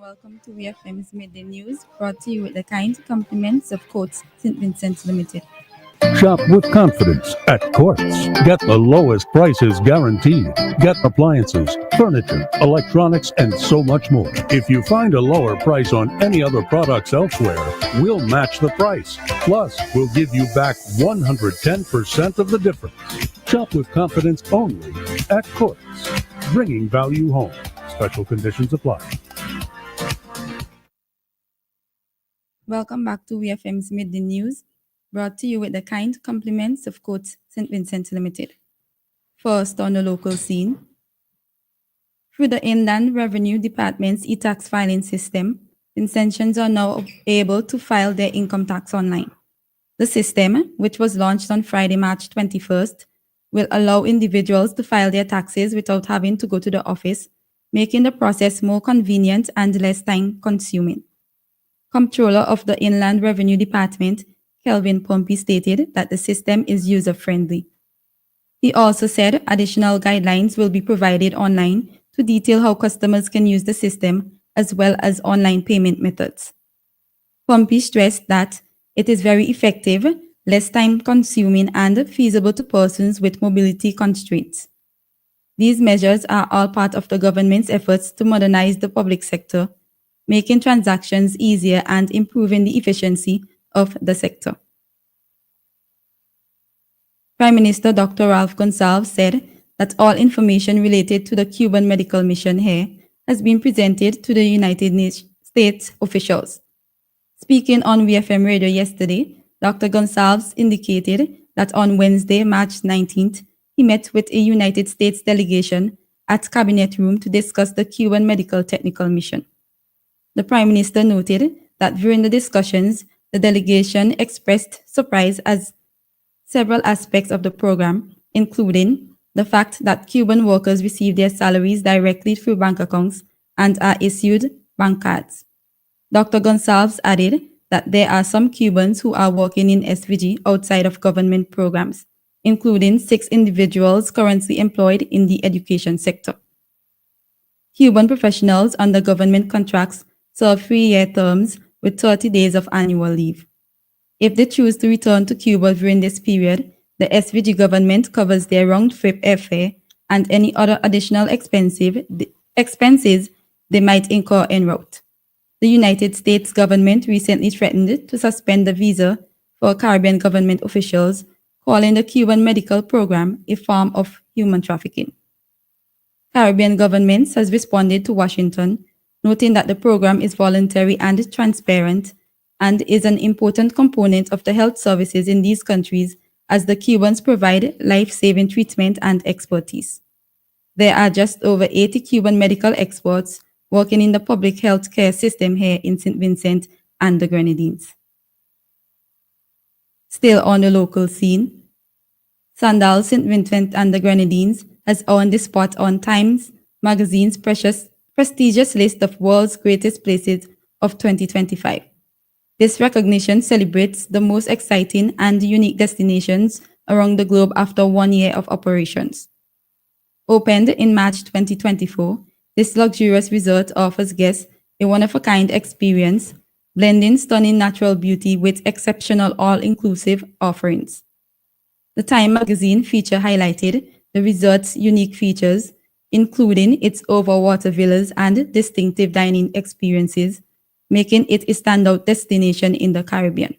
welcome to VFM's Midday News, brought to you with the kind compliments of Courts St. Vincent Limited. Shop with confidence at Quartz. Get the lowest prices guaranteed. Get appliances, furniture, electronics, and so much more. If you find a lower price on any other products elsewhere, we'll match the price. Plus, we'll give you back 110% of the difference. Shop with confidence only at Quartz. Bringing value home. Special conditions apply. Welcome back to VFM's Midday News, brought to you with the kind compliments of Courts St. Vincent Limited. First on the local scene. Through the Inland Revenue Department's e-tax filing system, Vincentians are now able to file their income tax online. The system, which was launched on Friday, March 21st, will allow individuals to file their taxes without having to go to the office, making the process more convenient and less time-consuming. Comptroller of the Inland Revenue Department, Kelvin Pompey, stated that the system is user-friendly. He also said additional guidelines will be provided online to detail how customers can use the system as well as online payment methods. Pompey stressed that it is very effective, less time-consuming, and feasible to persons with mobility constraints. These measures are all part of the government's efforts to modernize the public sector, making transactions easier and improving the efficiency of the sector. Prime Minister Dr. Ralph Gonsalves said that all information related to the Cuban medical mission here has been presented to the United States officials. Speaking on VFM Radio yesterday, Dr. Gonsalves indicated that on Wednesday, March 19th, he met with a United States delegation at Cabinet Room to discuss the Cuban medical technical mission. The Prime Minister noted that during the discussions, the delegation expressed surprise as several aspects of the program, including the fact that Cuban workers receive their salaries directly through bank accounts and are issued bank cards. Dr. Gonsalves added that there are some Cubans who are working in SVG outside of government programs, including 6 individuals currently employed in the education sector. Cuban professionals under government contracts serve 3-year terms with 30 days of annual leave. If they choose to return to Cuba during this period, the SVG government covers their round-trip airfare and any other additional expenses they might incur en route. The United States government recently threatened to suspend the visa for Caribbean government officials, calling the Cuban medical program a form of human trafficking. Caribbean governments has responded to Washington, noting that the program is voluntary and transparent and is an important component of the health services in these countries as the Cubans provide life-saving treatment and expertise. There are just over 80 Cuban medical experts working in the public health care system here in St. Vincent and the Grenadines. Still on the local scene, Sandal, St. Vincent and the Grenadines has earned the spot on Times Magazine's prestigious list of world's greatest places of 2025. This recognition celebrates the most exciting and unique destinations around the globe after 1 year of operations. Opened in March 2024, this luxurious resort offers guests a one-of-a-kind experience, blending stunning natural beauty with exceptional all-inclusive offerings. The Time magazine feature highlighted the resort's unique features, including its overwater villas and distinctive dining experiences, making it a standout destination in the Caribbean.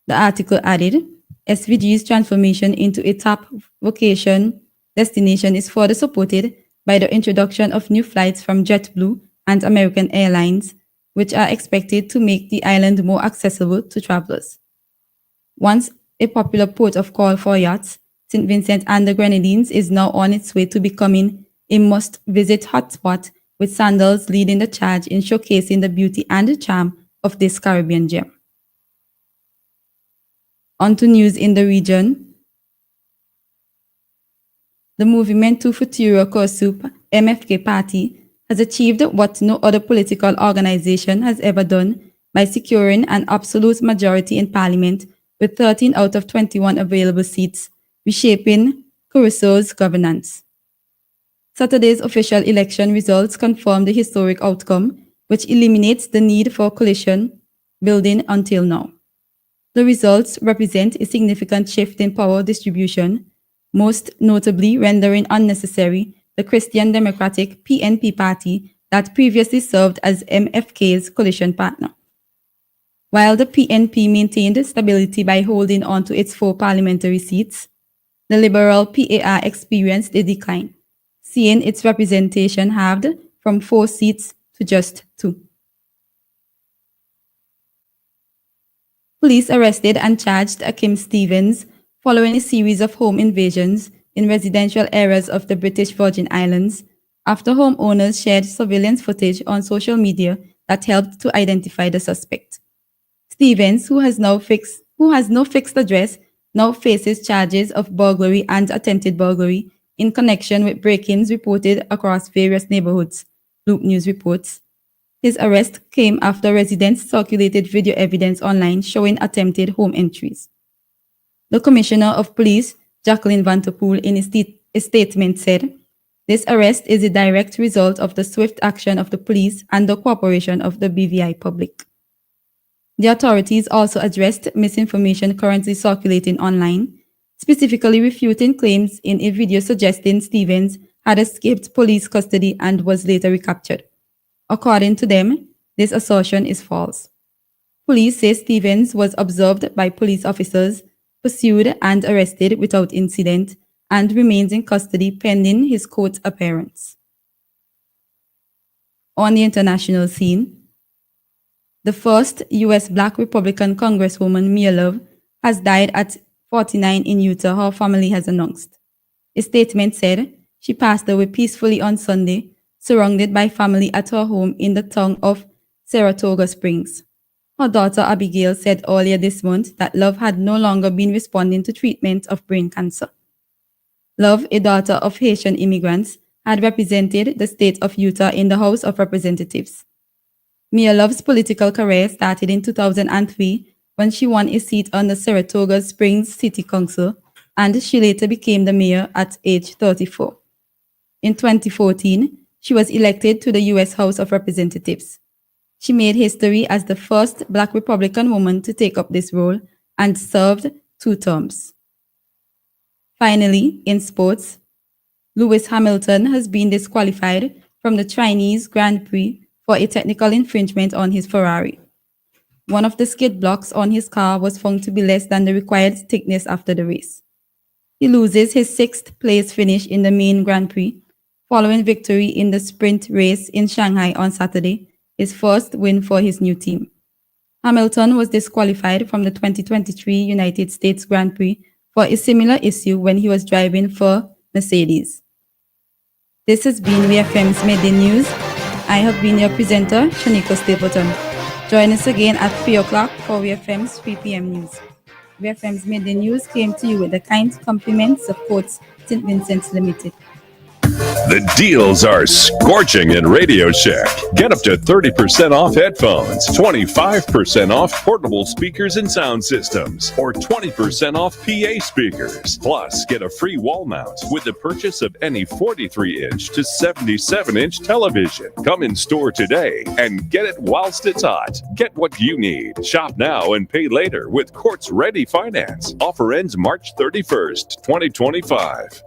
The article added, SVG's transformation into a top vacation destination is further supported by the introduction of new flights from JetBlue and American Airlines, which are expected to make the island more accessible to travelers. Once a popular port of call for yachts, St. Vincent and the Grenadines is now on its way to becoming a must-visit hotspot, with Sandals leading the charge in showcasing the beauty and the charm of this Caribbean gem. On to news in the region. The Movimiento Futuro COSUP MFK party has achieved what no other political organization has ever done by securing an absolute majority in parliament with 13 out of 21 available seats, reshaping Curaçao's governance. Saturday's official election results confirmed the historic outcome, which eliminates the need for collision building until now. The results represent a significant shift in power distribution, most notably rendering unnecessary the Christian Democratic PNP party that previously served as MFK's coalition partner. While the PNP maintained stability by holding on to its 4 parliamentary seats, the Liberal PAR experienced a decline, seeing its representation halved from 4 seats to just 2. Police arrested and charged Akim Stevens following a series of home invasions in residential areas of the British Virgin Islands after homeowners shared surveillance footage on social media that helped to identify the suspect. Stevens, who has no fixed address, now faces charges of burglary and attempted burglary in connection with break-ins reported across various neighborhoods, Loop News reports. His arrest came after residents circulated video evidence online showing attempted home entries. The Commissioner of Police, Jacqueline Vanterpool, in a statement said, "This arrest is a direct result of the swift action of the police and the cooperation of the BVI public." The authorities also addressed misinformation currently circulating online, specifically refuting claims in a video suggesting Stevens had escaped police custody and was later recaptured. According to them, this assertion is false. Police say Stevens was observed by police officers, pursued and arrested without incident, and remains in custody pending his court appearance. On the international scene, the first U.S. Black Republican Congresswoman Mia Love has died at 49 in Utah, her family has announced. A statement said she passed away peacefully on Sunday, surrounded by family at her home in the town of Saratoga Springs. Her daughter Abigail said earlier this month that Love had no longer been responding to treatment of brain cancer. Love, a daughter of Haitian immigrants, had represented the state of Utah in the House of Representatives. Mia Love's political career started in 2003 when she won a seat on the Saratoga Springs City Council, and she later became the mayor at age 34. In 2014, she was elected to the U.S. House of Representatives. She made history as the first Black Republican woman to take up this role and served 2 terms. Finally, in sports, Lewis Hamilton has been disqualified from the Chinese Grand Prix for a technical infringement on his Ferrari. One of the skid blocks on his car was found to be less than the required thickness after the race. He loses his 6th place finish in the main Grand Prix, following victory in the sprint race in Shanghai on Saturday, his first win for his new team. Hamilton was disqualified from the 2023 United States Grand Prix for a similar issue when he was driving for Mercedes. This has been WFM's Midday News. I have been your presenter, Shanika Stapleton. Join us again at 3 o'clock for WFM's 3 p.m. news. WFM's Midday News came to you with the kind compliments of Courts St. Vincent Limited. The deals are scorching in Radio Shack. Get up to 30% off headphones, 25% off portable speakers and sound systems, or 20% off PA speakers. Plus, get a free wall mount with the purchase of any 43-inch to 77-inch television. Come in store today and get it whilst it's hot. Get what you need. Shop now and pay later with Courts Ready Finance. Offer ends March 31st, 2025.